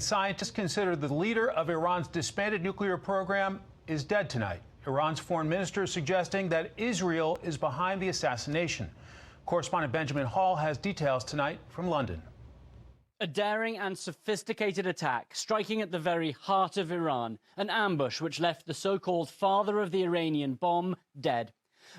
Scientists consider the leader of Iran's disbanded nuclear program is dead tonight. Iran's foreign minister is suggesting that Israel is behind the assassination. Correspondent Benjamin Hall has details tonight from London. A daring and sophisticated attack striking at the very heart of Iran, an ambush which left the so-called father of the Iranian bomb dead.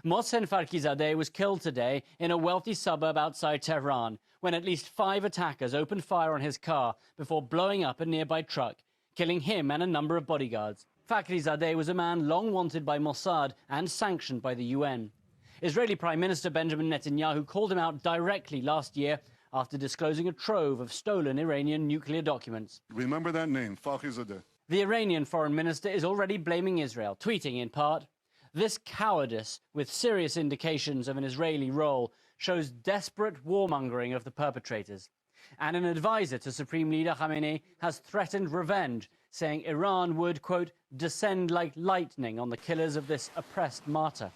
Mohsen Fakhrizadeh was killed today in a wealthy suburb outside Tehran when at least 5 attackers opened fire on his car before blowing up a nearby truck, killing him and a number of bodyguards. Fakhrizadeh was a man long wanted by Mossad and sanctioned by the UN. Israeli Prime Minister Benjamin Netanyahu called him out directly last year after disclosing a trove of stolen Iranian nuclear documents. Remember that name, Fakhrizadeh. The Iranian foreign minister is already blaming Israel, tweeting in part, "This cowardice, with serious indications of an Israeli role, shows desperate warmongering of the perpetrators." And an advisor to Supreme Leader Khamenei has threatened revenge, saying Iran would, quote, descend like lightning on the killers of this oppressed martyr.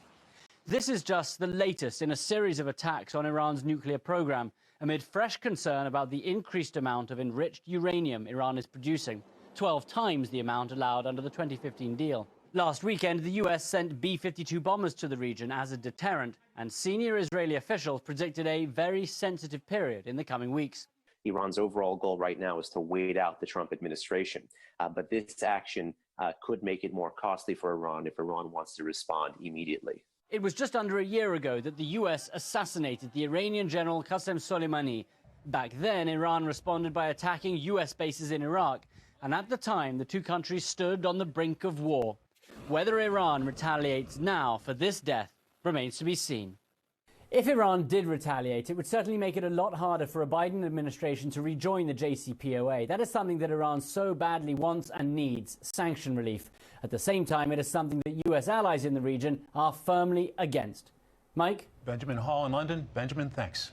This is just the latest in a series of attacks on Iran's nuclear program, amid fresh concern about the increased amount of enriched uranium Iran is producing, 12 times the amount allowed under the 2015 deal. Last weekend, the US sent B-52 bombers to the region as a deterrent, and senior Israeli officials predicted a very sensitive period in the coming weeks. Iran's overall goal right now is to wait out the Trump administration. But this action could make it more costly for Iran if Iran wants to respond immediately. It was just under a year ago that the US assassinated the Iranian general Qasem Soleimani. Back then, Iran responded by attacking US bases in Iraq, and at the time, the two countries stood on the brink of war. Whether Iran retaliates now for this death remains to be seen. If Iran did retaliate, it would certainly make it a lot harder for a Biden administration to rejoin the JCPOA. That is something that Iran so badly wants and needs, sanction relief. At the same time, it is something that US allies in the region are firmly against. Mike? Benjamin Hall in London. Benjamin, thanks.